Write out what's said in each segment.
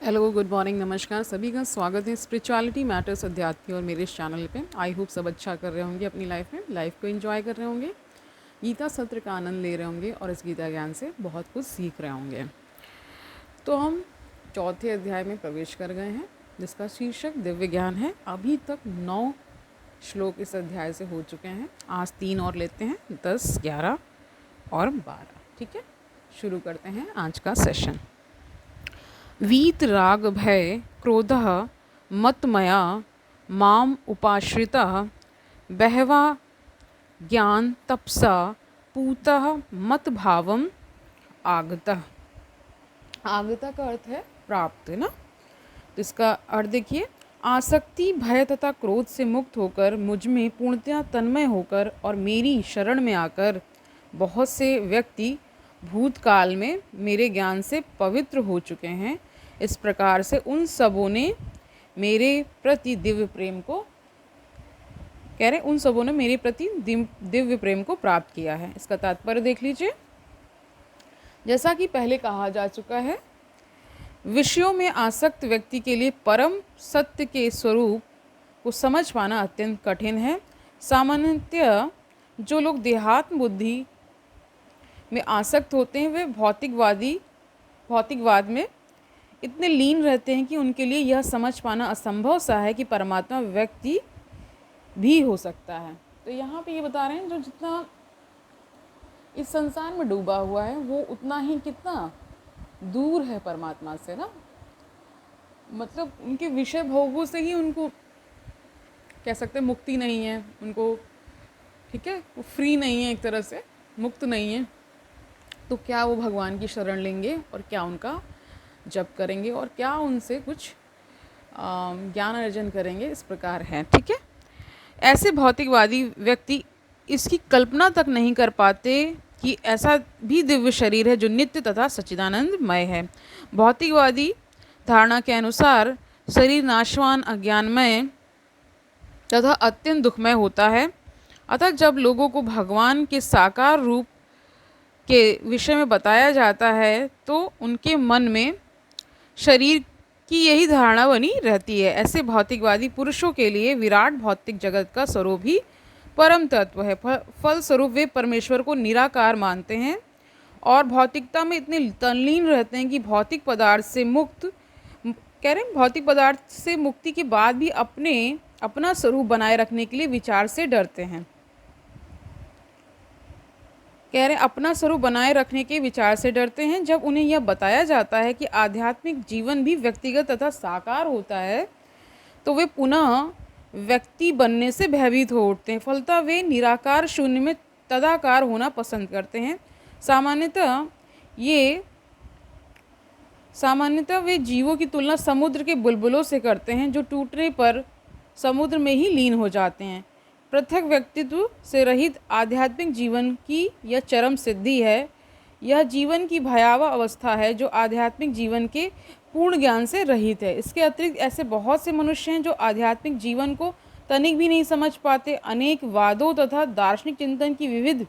Hello, good morning, नमस्कार सभी का स्वागत है स्पिरिचुअलिटी मैटर्स अध्यात्म की और मेरे इस चैनल पे। आई होप सब अच्छा कर रहे होंगे अपनी लाइफ को एंजॉय कर रहे होंगे, गीता सत्र का आनंद ले रहे होंगे और इस गीता ज्ञान से बहुत कुछ सीख रहे होंगे। तो हम चौथे अध्याय में प्रवेश कर गए हैं जिसका शीर्षक दिव्य ज्ञान है। अभी तक 9 श्लोक इस अध्याय से हो चुके हैं। आज 3 और लेते हैं, 10, 11 और 12। ठीक है, शुरू करते हैं आज का सेशन। वीत राग भय क्रोधः मत्मया माम उपाश्रितः बहवा ज्ञान तपसा पूतः मत भावम आगतः। आगता का अर्थ है प्राप्त, है ना। तो इसका अर्थ देखिए, आसक्ति भय तथा क्रोध से मुक्त होकर मुझ में पूर्णतया तन्मय होकर और मेरी शरण में आकर बहुत से व्यक्ति भूतकाल में मेरे ज्ञान से पवित्र हो चुके हैं। इस प्रकार से उन सबों ने मेरे प्रति दिव्य प्रेम को उन सबों ने मेरे प्रति दिव्य प्रेम को प्राप्त किया है। इसका तात्पर्य देख लीजिए। जैसा कि पहले कहा जा चुका है, विषयों में आसक्त व्यक्ति के लिए परम सत्य के स्वरूप को समझ पाना अत्यंत कठिन है। सामान्यतः जो लोग देहात्म बुद्धि में आसक्त होते हैं वे भौतिकवाद में इतने लीन रहते हैं कि उनके लिए यह समझ पाना असंभव सा है कि परमात्मा व्यक्ति भी हो सकता है। तो यहाँ पे ये बता रहे हैं, जो जितना इस संसार में डूबा हुआ है वो उतना ही कितना दूर है परमात्मा से ना। मतलब उनके विषय भोगों से ही उनको कह सकते हैं मुक्ति नहीं है उनको। ठीक है, वो फ्री नहीं है, एक तरह से मुक्त नहीं है। तो क्या वो भगवान की शरण लेंगे और क्या उनका जप करेंगे और क्या उनसे कुछ ज्ञान अर्जन करेंगे, इस प्रकार है। ठीक है, ऐसे भौतिकवादी व्यक्ति इसकी कल्पना तक नहीं कर पाते कि ऐसा भी दिव्य शरीर है जो नित्य तथा सच्चिदानंदमय है। भौतिकवादी धारणा के अनुसार शरीर नाशवान, अज्ञानमय तथा अत्यंत दुखमय होता है। अतः जब लोगों को भगवान के साकार रूप के विषय में बताया जाता है तो उनके मन में शरीर की यही धारणा बनी रहती है। ऐसे भौतिकवादी पुरुषों के लिए विराट भौतिक जगत का स्वरूप ही परम तत्व है। फलस्वरूप वे परमेश्वर को निराकार मानते हैं और भौतिकता में इतने तल्लीन रहते हैं कि भौतिक पदार्थ से मुक्ति के बाद भी अपना स्वरूप बनाए रखने के लिए विचार से डरते हैं। अपना स्वरूप बनाए रखने के विचार से डरते हैं। जब उन्हें यह बताया जाता है कि आध्यात्मिक जीवन भी व्यक्तिगत तथा साकार होता है तो वे पुनः व्यक्ति बनने से भयभीत हो उठते हैं। फलतः वे निराकार शून्य में तदाकार होना पसंद करते हैं। सामान्यतः वे जीवों की तुलना समुद्र के बुलबुलों से करते हैं जो टूटने पर समुद्र में ही लीन हो जाते हैं। पृथक व्यक्तित्व से रहित आध्यात्मिक जीवन की यह चरम सिद्धि है। यह जीवन की भयावह अवस्था है जो आध्यात्मिक जीवन के पूर्ण ज्ञान से रहित है। इसके अतिरिक्त ऐसे बहुत से मनुष्य हैं जो आध्यात्मिक जीवन को तनिक भी नहीं समझ पाते। अनेक वादों तथा दार्शनिक चिंतन की विविध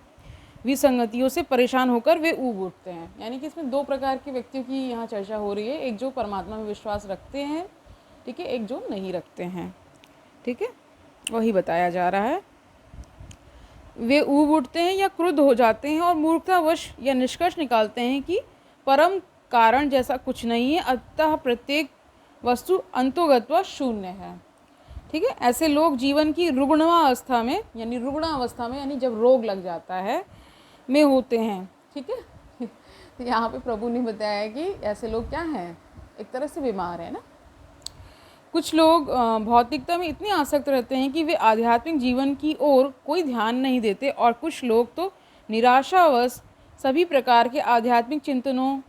विसंगतियों से परेशान होकर वे ऊब उठते हैं। यानी कि इसमें 2 प्रकार के व्यक्तियों की यहाँ चर्चा हो रही है। एक जो परमात्मा में विश्वास रखते हैं, ठीक है, एक जो नहीं रखते हैं। ठीक है, वही बताया जा रहा है। वे ऊब उठते हैं या क्रुद्ध हो जाते हैं और मूर्खतावश या निष्कर्ष निकालते हैं कि परम कारण जैसा कुछ नहीं है, अतः प्रत्येक वस्तु अंतोगत्वा शून्य है। ठीक है, ऐसे लोग जीवन की रुग्ण अवस्था में यानी जब रोग लग जाता है में होते हैं। ठीक है तो यहाँ पे प्रभु ने बताया कि ऐसे लोग क्या हैं, एक तरह से बीमार है ना। कुछ लोग भौतिकता में इतने आसक्त रहते हैं कि वे आध्यात्मिक जीवन की ओर कोई ध्यान नहीं देते और कुछ लोग तो निराशावश सभी प्रकार के आध्यात्मिक चिंतनों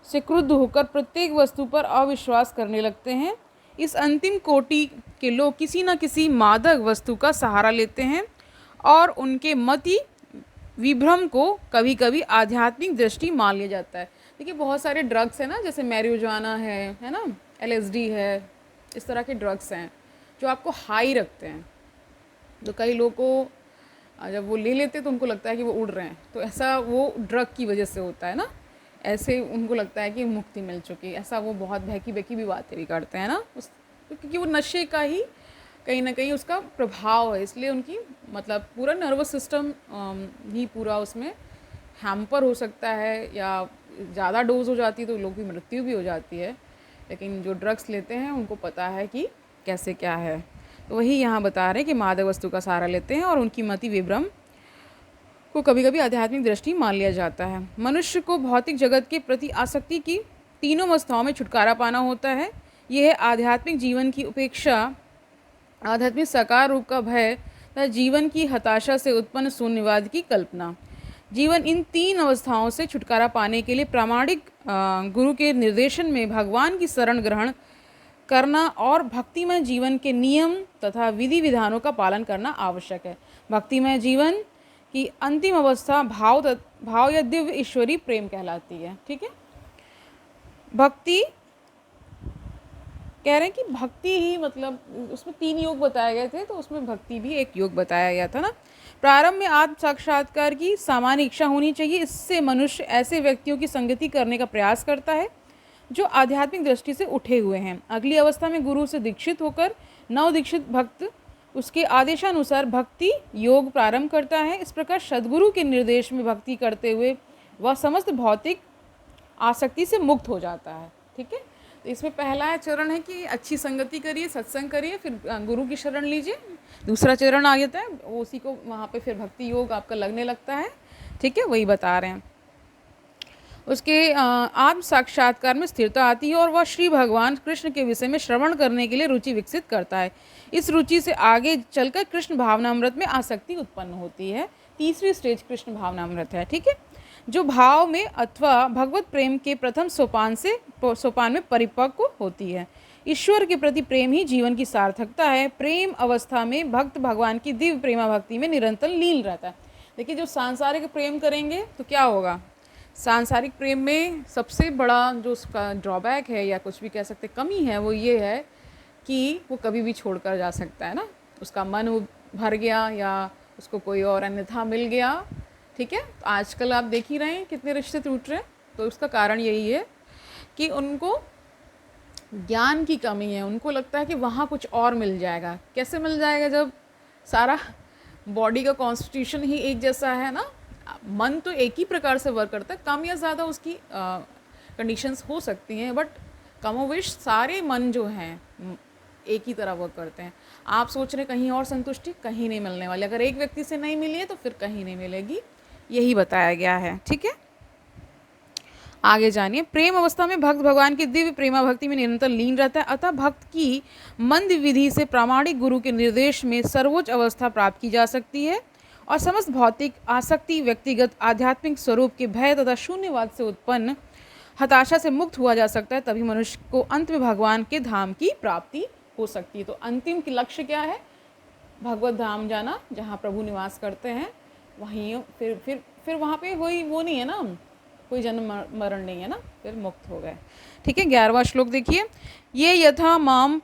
से क्रुद्ध होकर प्रत्येक वस्तु पर अविश्वास करने लगते हैं। इस अंतिम कोटि के लोग किसी न किसी मादक वस्तु का सहारा लेते हैं और उनके मति विभ्रम को कभी कभी आध्यात्मिक दृष्टि मान लिया जाता है। देखिए, बहुत सारे ड्रग्स हैं ना, जैसे मैरिजुआना है ना, LSD है, इस तरह के ड्रग्स हैं जो आपको हाई रखते हैं। तो कई लोगों को जब वो ले लेते हैं तो उनको लगता है कि वो उड़ रहे हैं, तो ऐसा वो ड्रग की वजह से होता है ना। ऐसे उनको लगता है कि मुक्ति मिल चुकी, ऐसा वो बहुत बहकी बहकी भी बातें भी करते हैं ना उस, क्योंकि वो नशे का ही कहीं ना कहीं उसका प्रभाव है, इसलिए उनकी मतलब पूरा नर्वस सिस्टम ही पूरा उसमें हैम्पर हो सकता है, या ज़्यादा डोज हो जाती है तो लोगों की मृत्यु भी हो जाती है। लेकिन जो ड्रग्स लेते हैं उनको पता है कि कैसे क्या है। तो वही यहाँ बता रहे हैं कि मादक वस्तु का सहारा लेते हैं और उनकी मति विभ्रम को कभी कभी आध्यात्मिक दृष्टि मान लिया जाता है। मनुष्य को भौतिक जगत के प्रति आसक्ति की तीनों अवस्थाओं में छुटकारा पाना होता है। यह आध्यात्मिक जीवन की उपेक्षा, आध्यात्मिक साकार रूप का भय तथा जीवन की हताशा से उत्पन्न शून्यवाद की कल्पना। जीवन इन तीन अवस्थाओं से छुटकारा पाने के लिए प्रामाणिक गुरु के निर्देशन में भगवान की शरण ग्रहण करना और भक्तिमय जीवन के नियम तथा विधि विधानों का पालन करना आवश्यक है। भक्तिमय जीवन की अंतिम अवस्था भाव या दिव्य ईश्वरीय प्रेम कहलाती है। ठीक है, भक्ति कह रहे हैं कि भक्ति ही मतलब उसमें 3 योग बताए गए थे, तो उसमें भक्ति भी एक योग बताया गया था ना। प्रारंभ में आत्म साक्षात्कार की सामान्य इच्छा होनी चाहिए। इससे मनुष्य ऐसे व्यक्तियों की संगति करने का प्रयास करता है जो आध्यात्मिक दृष्टि से उठे हुए हैं। अगली अवस्था में गुरु से दीक्षित होकर नव दीक्षित भक्त उसके आदेशानुसार भक्ति योग प्रारंभ करता है। इस प्रकार सद्गुरु के निर्देश में भक्ति करते हुए वह समस्त भौतिक आसक्ति से मुक्त हो जाता है। ठीक है, तो इसमें पहला चरण है कि अच्छी संगति करिए, सत्संग करिए, फिर गुरु की शरण लीजिए। दूसरा चरण आ जाता है, उसी को वहाँ पे फिर भक्ति योग आपका लगने लगता है। ठीक है, वही बता रहे हैं। उसके आत्म साक्षात्कार में स्थिरता आती है और वह श्री भगवान कृष्ण के विषय में श्रवण करने के लिए रुचि विकसित करता है। इस रुचि से आगे चलकर कृष्ण भावनामृत में आसक्ति उत्पन्न होती है। तीसरी स्टेज कृष्ण भावनामृत है। ठीक है, जो भाव में अथवा भगवत प्रेम के प्रथम सोपान में परिपक्व होती है। ईश्वर के प्रति प्रेम ही जीवन की सार्थकता है। प्रेम अवस्था में भक्त भगवान की दिव्य प्रेमा भक्ति में निरंतर लीन रहता है। देखिए, जो सांसारिक प्रेम करेंगे तो क्या होगा, सांसारिक प्रेम में सबसे बड़ा जो उसका ड्रॉबैक है या कुछ भी कह सकते कमी है, वो ये है कि वो कभी भी छोड़कर जा सकता है ना। उसका मन भर गया या उसको कोई और अन्यथा मिल गया। ठीक है, तो आजकल आप देख ही रहे हैं कितने रिश्ते टूट रहे हैं। तो उसका कारण यही है कि उनको ज्ञान की कमी है। उनको लगता है कि वहाँ कुछ और मिल जाएगा। कैसे मिल जाएगा जब सारा बॉडी का कॉन्स्टिट्यूशन ही एक जैसा है ना। मन तो एक ही प्रकार से वर्क करता है, कम या ज़्यादा उसकी कंडीशंस हो सकती हैं, बट कमोवेश सारे मन जो हैं एक ही तरह वर्क करते हैं। आप सोच रहे कहीं और संतुष्टि कहीं नहीं मिलने वाली। अगर एक व्यक्ति से नहीं मिली है तो फिर कहीं नहीं मिलेगी, यही बताया गया है। ठीक है, आगे जानिए। प्रेम अवस्था में भक्त भगवान की दिव्य प्रेमा भक्ति में निरंतर लीन रहता है। अतः भक्त की मंद विधि से प्रामाणिक गुरु के निर्देश में सर्वोच्च अवस्था प्राप्त की जा सकती है और समस्त भौतिक आसक्ति, व्यक्तिगत आध्यात्मिक स्वरूप के भय तथा शून्यवाद से उत्पन्न हताशा से मुक्त हुआ जा सकता है। तभी मनुष्य को अंत में भगवान के धाम की प्राप्ति हो सकती है। तो अंतिम की लक्ष्य क्या है, भगवत धाम जाना, जहाँ प्रभु निवास करते हैं। वहीं फिर वहाँ पे कोई वो नहीं है ना, कोई जन्म मरण नहीं है ना, फिर मुक्त हो गए। ठीक है, 11वां श्लोक देखिए। ये यथा माम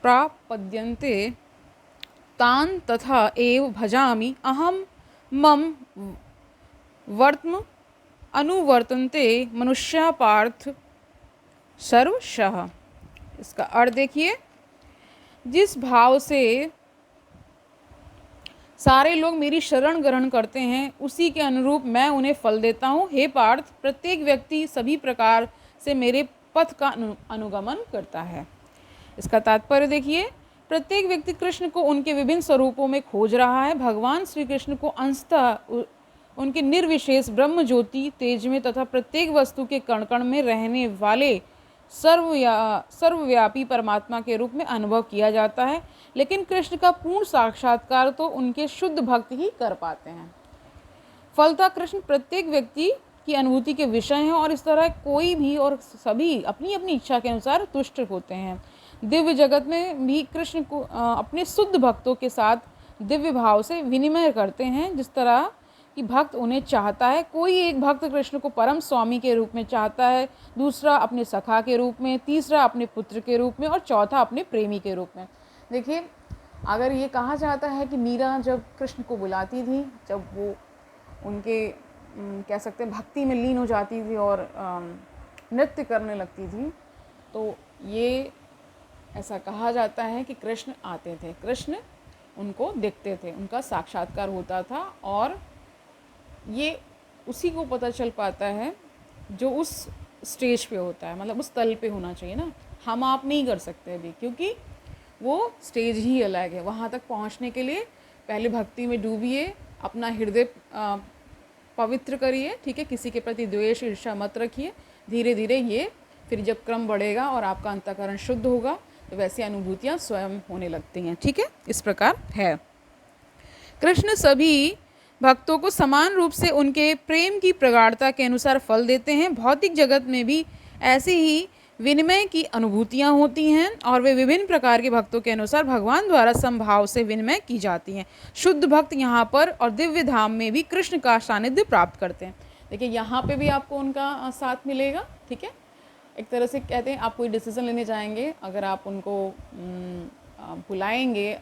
प्रापद्यन्ते तान तथा एव भजामि अहम मम वर्त्म अनुवर्तन्ते मनुष्या पार्थ सर्वशः। इसका अर्थ देखिए, जिस भाव से सारे लोग मेरी शरण ग्रहण करते हैं उसी के अनुरूप मैं उन्हें फल देता हूँ। हे पार्थ, प्रत्येक व्यक्ति सभी प्रकार से मेरे पथ का अनुगमन करता है। इसका तात्पर्य देखिए, प्रत्येक व्यक्ति कृष्ण को उनके विभिन्न स्वरूपों में खोज रहा है। भगवान श्री कृष्ण को अंशतः उनके निर्विशेष ब्रह्म ज्योति तेज में तथा प्रत्येक वस्तु के कण कण में रहने वाले सर्वव्यापी परमात्मा के रूप में अनुभव किया जाता है। लेकिन कृष्ण का पूर्ण साक्षात्कार तो उनके शुद्ध भक्त ही कर पाते हैं। फलतः कृष्ण प्रत्येक व्यक्ति की अनुभूति के विषय हैं और इस तरह कोई भी और सभी अपनी अपनी इच्छा के अनुसार तुष्ट होते हैं। दिव्य जगत में भी कृष्ण को अपने शुद्ध भक्तों के साथ दिव्य भाव से विनिमय करते हैं, जिस तरह कि भक्त उन्हें चाहता है। कोई एक भक्त कृष्ण को परम स्वामी के रूप में चाहता है, दूसरा अपने सखा के रूप में, तीसरा अपने पुत्र के रूप में और चौथा अपने प्रेमी के रूप में। देखिए, अगर ये कहा जाता है कि मीरा जब कृष्ण को बुलाती थी, जब वो उनके कह सकते हैं भक्ति में लीन हो जाती थी और नृत्य करने लगती थी, तो ये ऐसा कहा जाता है कि कृष्ण आते थे, कृष्ण उनको देखते थे, उनका साक्षात्कार होता था। और ये उसी को पता चल पाता है जो उस स्टेज पे होता है, मतलब उस तल पे होना चाहिए ना। हम आप नहीं कर सकते अभी, क्योंकि वो स्टेज ही अलग है। वहाँ तक पहुँचने के लिए पहले भक्ति में डूबिए, अपना हृदय पवित्र करिए, ठीक है, किसी के प्रति द्वेष ईर्ष्या मत रखिए। धीरे धीरे ये फिर जब क्रम बढ़ेगा और आपका अंतःकरण शुद्ध होगा तो वैसी अनुभूतियाँ स्वयं होने लगती हैं, ठीक है। इस प्रकार है। कृष्ण सभी भक्तों को समान रूप से उनके प्रेम की प्रगाढ़ता के अनुसार फल देते हैं। भौतिक जगत में भी ऐसी ही विनिमय की अनुभूतियाँ होती हैं और वे विभिन्न प्रकार के भक्तों के अनुसार भगवान द्वारा समभाव से विनिमय की जाती हैं। शुद्ध भक्त यहाँ पर और दिव्य धाम में भी कृष्ण का सानिध्य प्राप्त करते हैं। देखिए यहाँ पे भी आपको उनका साथ मिलेगा, ठीक है। एक तरह से कहते हैं आप कोई डिसीज़न लेने जाएंगे, अगर आप उनको बुलाएंगे,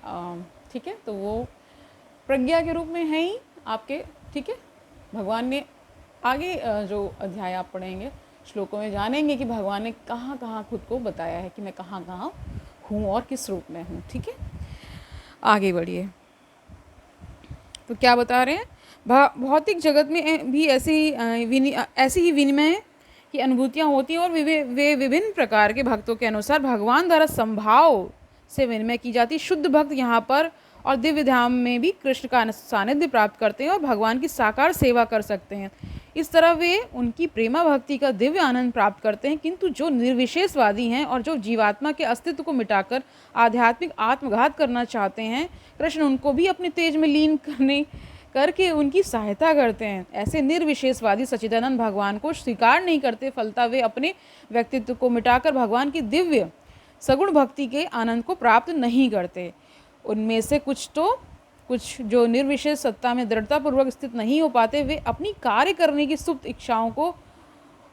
ठीक है, तो वो प्रज्ञा के रूप में है ही आपके, ठीक है। भगवान ने आगे जो अध्याय आप पढ़ेंगे श्लोकों में जानेंगे कि भगवान ने कहाँ कहाँ खुद को बताया है कि मैं कहाँ कहाँ हूँ और किस रूप में हूँ, ठीक है। आगे बढ़िए। तो क्या बता रहे हैं, भौतिक जगत में भी ऐसी ही विनिमय की अनुभूतियाँ होती हैं और वे विभिन्न प्रकार के भक्तों के अनुसार भगवान द्वारा संभाव से विनिमय की जाती है। शुद्ध भक्त यहाँ पर और दिव्य धाम में भी कृष्ण का सानिध्य प्राप्त करते हैं और भगवान की साकार सेवा कर सकते हैं। इस तरह वे उनकी प्रेमा भक्ति का दिव्य आनंद प्राप्त करते हैं। किंतु जो निर्विशेषवादी हैं और जो जीवात्मा के अस्तित्व को मिटाकर आध्यात्मिक आत्मघात करना चाहते हैं, कृष्ण उनको भी अपने तेज में लीन करके उनकी सहायता करते हैं। ऐसे निर्विशेषवादी सच्चिदानंद भगवान को स्वीकार नहीं करते, फलता वे अपने व्यक्तित्व को मिटाकर भगवान की दिव्य सगुण भक्ति के आनंद को प्राप्त नहीं करते। उनमें से कुछ जो निर्विशेष सत्ता में दृढ़तापूर्वक स्थित नहीं हो पाते, वे अपनी कार्य करने की सुप्त इच्छाओं को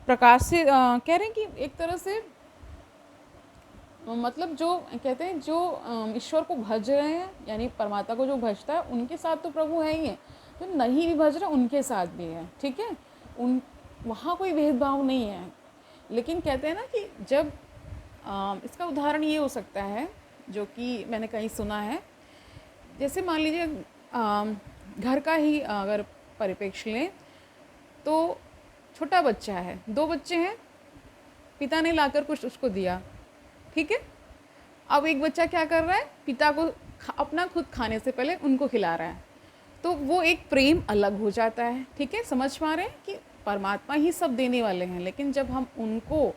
प्रकाश से कह रहे हैं कि एक तरह से मतलब जो कहते हैं जो ईश्वर को भज रहे हैं, यानी परमात्मा को जो भजता है उनके साथ तो प्रभु है ही है, जो नहीं भी भज रहे उनके साथ भी है, ठीक है। वहाँ कोई भेदभाव नहीं है। लेकिन कहते हैं ना कि जब इसका उदाहरण ये हो सकता है जो कि मैंने कहीं सुना है, जैसे मान लीजिए घर का ही अगर परिप्रेक्ष्य लें तो छोटा बच्चा है, 2 बच्चे हैं, पिता ने लाकर कुछ उसको दिया, ठीक है। अब एक बच्चा क्या कर रहा है, पिता को अपना खुद खाने से पहले उनको खिला रहा है, तो वो एक प्रेम अलग हो जाता है, ठीक है। समझ पा रहे हैं कि परमात्मा ही सब देने वाले हैं, लेकिन जब हम उनको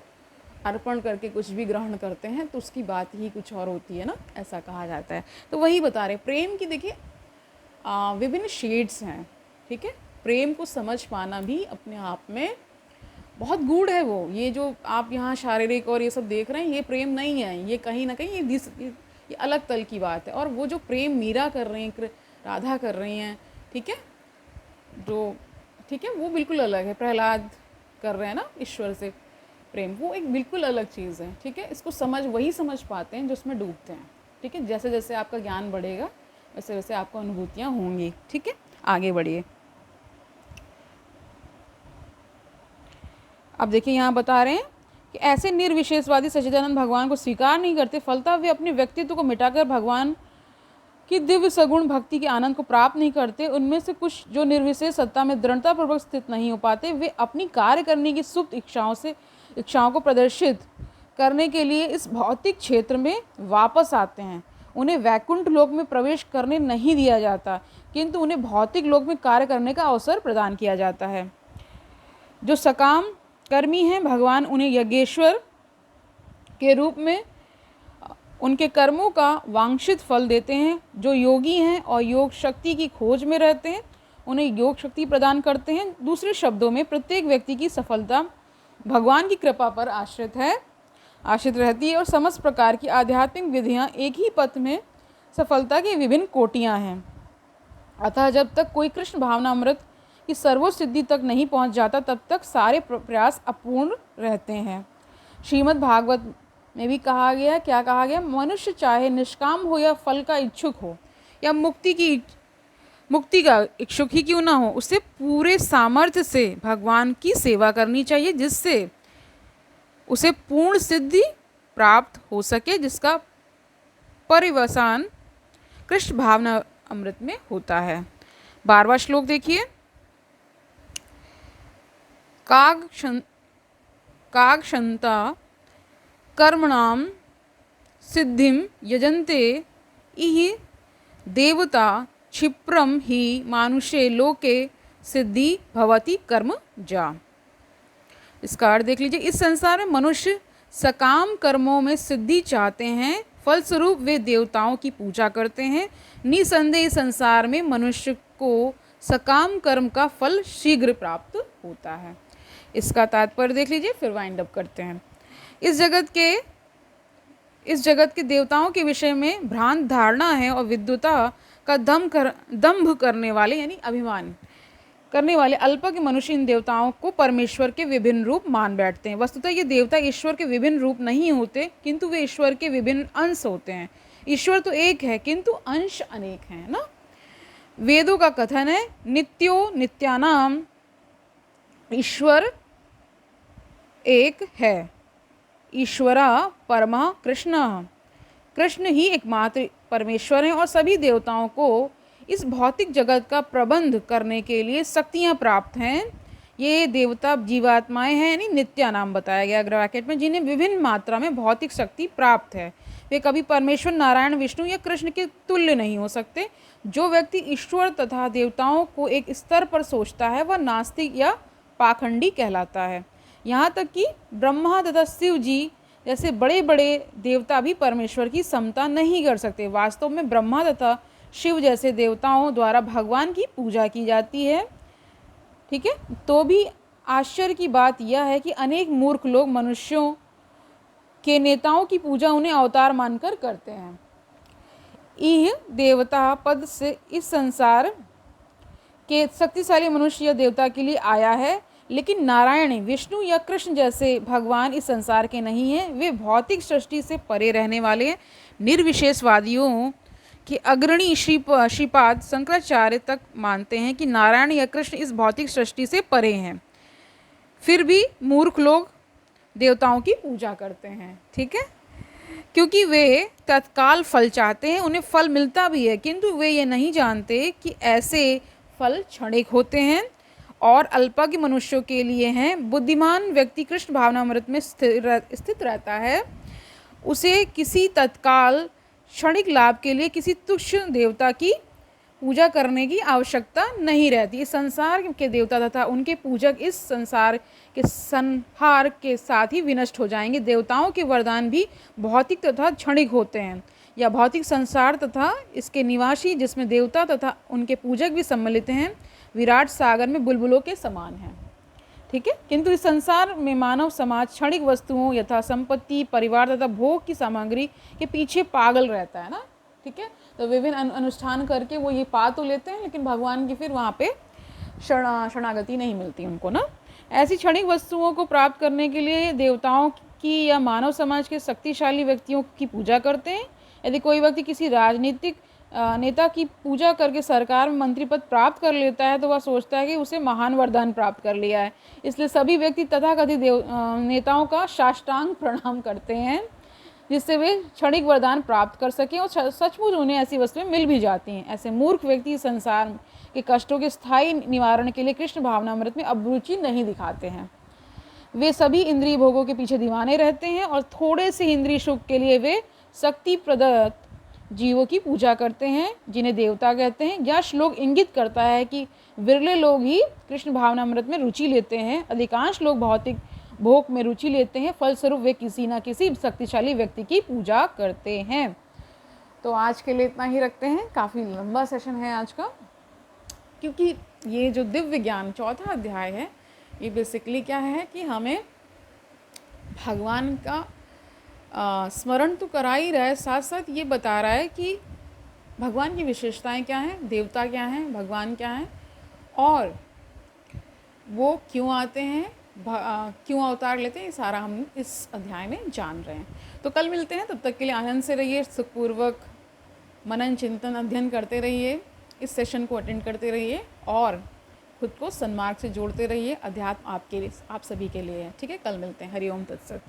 अर्पण करके कुछ भी ग्रहण करते हैं तो उसकी बात ही कुछ और होती है ना, ऐसा कहा जाता है। तो वही बता रहे प्रेम की, देखिए विभिन्न शेड्स हैं, ठीक है। प्रेम को समझ पाना भी अपने आप में बहुत गूढ़ है। वो ये जो आप यहाँ शारीरिक और ये सब देख रहे हैं, ये प्रेम नहीं है, ये कहीं ना कहीं ये अलग तल की बात है। और वो जो प्रेम मीरा कर रही हैं, राधा कर रही हैं, ठीक है, जो ठीक है वो बिल्कुल अलग है। प्रहलाद कर रहे हैं ना ईश्वर से प्रेम, वो एक बिल्कुल अलग चीज़ है, ठीक है। इसको वही समझ पाते हैं जो उसमें डूबते हैं, ठीक है। जैसे जैसे आपका ज्ञान बढ़ेगा वैसे वैसे आपको अनुभूतियाँ होंगी, ठीक है। आगे बढ़िए। अब देखिए यहाँ बता रहे हैं कि ऐसे निर्विशेषवादी सच्चिदानंद भगवान को स्वीकार नहीं करते, फलता वे अपने व्यक्तित्व को मिटाकर भगवान की दिव्य सगुण भक्ति के आनंद को प्राप्त नहीं करते। उनमें से कुछ जो निर्विशेष सत्ता में दृढ़तापूर्वक स्थित नहीं हो पाते, वे अपनी कार्य करने की सुप्त इच्छाओं को प्रदर्शित करने के लिए इस भौतिक क्षेत्र में वापस आते हैं। उन्हें वैकुंठ लोक में प्रवेश करने नहीं दिया जाता, किंतु उन्हें भौतिक लोक में कार्य करने का अवसर प्रदान किया जाता है। जो सकाम कर्मी हैं, भगवान उन्हें यज्ञेश्वर के रूप में उनके कर्मों का वांछित फल देते हैं। जो योगी हैं और योग शक्ति की खोज में रहते हैं, उन्हें योग शक्ति प्रदान करते हैं। दूसरे शब्दों में प्रत्येक व्यक्ति की सफलता भगवान की कृपा पर आश्रित रहती है और समस्त प्रकार की आध्यात्मिक विधियां एक ही पथ में सफलता की विभिन्न कोटियां हैं। अतः जब तक कोई कृष्ण भावनामृत की सर्वोच्च सिद्धि तक नहीं पहुंच जाता, तब तक सारे प्रयास अपूर्ण रहते हैं। श्रीमद् भागवत में भी कहा गया, क्या कहा गया, मनुष्य चाहे निष्काम हो या फल का इच्छुक हो या मुक्ति का इच्छुक ही क्यों ना हो, उसे पूरे सामर्थ्य से भगवान की सेवा करनी चाहिए, जिससे उसे पूर्ण सिद्धि प्राप्त हो सके, जिसका परिवसान कृष्ण भावना अमृत में होता है। 12वां श्लोक देखिए। कागक्षंता कर्मणाम सिद्धिम यजन्ते इहि देवता क्षिप्रम ही मानुषे लोके सिद्धि भवति कर्म जा। इसका अर्थ देख लीजिए। इस संसार में मनुष्य सकाम कर्मों में सिद्धि चाहते हैं, फलस्वरूप वे देवताओं की पूजा करते हैं। निसंदेह इस संसार में मनुष्य को सकाम कर्म का फल शीघ्र प्राप्त होता है। इसका तात्पर्य देख लीजिए, फिर वाइंड अप करते हैं। इस जगत के देवताओं के विषय में भ्रांत धारणा है और विद्वता का दंभ करने वाले यानी अभिमान करने वाले अल्पज्ञ मनुष्य इन देवताओं को परमेश्वर के विभिन्न रूप मान बैठते हैं। वस्तुतः ये देवता ईश्वर के विभिन्न रूप नहीं होते, किंतु वे ईश्वर के विभिन्न अंश होते हैं। ईश्वर तो एक है किंतु अंश अनेक हैं ना। वेदों का कथन है, नित्यो नित्यानाम, ईश्वर एक है, ईश्वरा परमा कृष्ण, कृष्ण ही एकमात्र परमेश्वर हैं और सभी देवताओं को इस भौतिक जगत का प्रबंध करने के लिए शक्तियाँ प्राप्त हैं। ये देवता जीवात्माएं हैं, यानी नित्या नाम बताया गया ब्रैकेट में, जिन्हें विभिन्न मात्रा में भौतिक शक्ति प्राप्त है। वे कभी परमेश्वर नारायण विष्णु या कृष्ण के तुल्य नहीं हो सकते। जो व्यक्ति ईश्वर तथा देवताओं को एक स्तर पर सोचता है वह नास्तिक या पाखंडी कहलाता है। यहाँ तक कि ब्रह्मा तथा शिव जी जैसे बड़े बड़े देवता भी परमेश्वर की समता नहीं कर सकते। वास्तव में ब्रह्मा तथा शिव जैसे देवताओं द्वारा भगवान की पूजा की जाती है, ठीक है। तो भी आश्चर्य की बात यह है कि अनेक मूर्ख लोग मनुष्यों के नेताओं की पूजा उन्हें अवतार मानकर करते हैं। यह देवता पद से इस संसार के शक्तिशाली मनुष्य या देवता के लिए आया है, लेकिन नारायण विष्णु या कृष्ण जैसे भगवान इस संसार के नहीं हैं। वे भौतिक सृष्टि से परे रहने वाले हैं। निर्विशेषवादियों कि अग्रणी श्रीपाद शंकराचार्य तक मानते हैं कि नारायण या कृष्ण इस भौतिक सृष्टि से परे हैं, फिर भी मूर्ख लोग देवताओं की पूजा करते हैं, ठीक है, क्योंकि वे तत्काल फल चाहते हैं। उन्हें फल मिलता भी है, किंतु वे ये नहीं जानते कि ऐसे फल क्षणिक होते हैं और अल्पज्ञ मनुष्यों के लिए हैं। बुद्धिमान व्यक्ति कृष्ण भावनामृत में स्थित रहता है। उसे किसी तत्काल क्षणिक लाभ के लिए किसी तुच्छ देवता की पूजा करने की आवश्यकता नहीं रहती। इस संसार के देवता तथा उनके पूजक इस संसार के संहार के साथ ही विनष्ट हो जाएंगे। देवताओं के वरदान भी भौतिक तथा क्षणिक होते हैं। या भौतिक संसार तथा इसके निवासी, जिसमें देवता तथा उनके पूजक भी सम्मिलित हैं, विराट सागर में बुलबुलों के समान हैं, ठीक है। किंतु इस संसार में मानव समाज क्षणिक वस्तुओं यथा संपत्ति, परिवार तथा भोग की सामग्री के पीछे पागल रहता है ना, ठीक है। तो विभिन्न अनुष्ठान करके वो ये पा तो लेते हैं, लेकिन भगवान की फिर वहाँ पे शरणागति नहीं मिलती उनको ना। ऐसी क्षणिक वस्तुओं को प्राप्त करने के लिए देवताओं की या मानव समाज के शक्तिशाली व्यक्तियों की पूजा करते हैं। यदि कोई व्यक्ति किसी राजनीतिक नेता की पूजा करके सरकार में मंत्री पद प्राप्त कर लेता है तो वह सोचता है कि उसे महान वरदान प्राप्त कर लिया है। इसलिए सभी व्यक्ति तथाकथित नेताओं का साष्टांग प्रणाम करते हैं, जिससे वे क्षणिक वरदान प्राप्त कर सकें और सचमुच उन्हें ऐसी वस्तुएं मिल भी जाती हैं। ऐसे मूर्ख व्यक्ति संसार के कष्टों के स्थायी निवारण के लिए कृष्ण भावनामृत में अभिरुचि नहीं दिखाते हैं। वे सभी इंद्रिय भोगों के पीछे दीवाने रहते हैं और थोड़े से इंद्रिय सुख के लिए वे शक्ति प्रदत्त जीवों की पूजा करते हैं, जिन्हें देवता कहते हैं। यह श्लोक इंगित करता है कि विरले लोग ही कृष्ण भावनामृत में रुचि लेते हैं। अधिकांश लोग भौतिक भोग में रुचि लेते हैं, फलस्वरूप वे किसी न किसी शक्तिशाली व्यक्ति की पूजा करते हैं। तो आज के लिए इतना ही रखते हैं। काफ़ी लंबा सेशन है आज का, क्योंकि ये जो दिव्य ज्ञान चौथा अध्याय है, ये बेसिकली क्या है कि हमें भगवान का स्मरण तो करा ही रहा है, साथ साथ ये बता रहा है कि भगवान की विशेषताएं क्या हैं, देवता क्या हैं, भगवान क्या हैं और वो क्यों आते हैं, क्यों अवतार लेते हैं। ये सारा हम इस अध्याय में जान रहे हैं। तो कल मिलते हैं, तब तक के लिए आनंद से रहिए, सुखपूर्वक मनन चिंतन अध्ययन करते रहिए। इस सेशन को अटेंड करते रहिए और खुद को सन्मार्ग से जोड़ते रहिए। अध्यात्म आपके लिए, आप सभी के लिए है। ठीक है, कल मिलते हैं। हरि ओम तत्सत।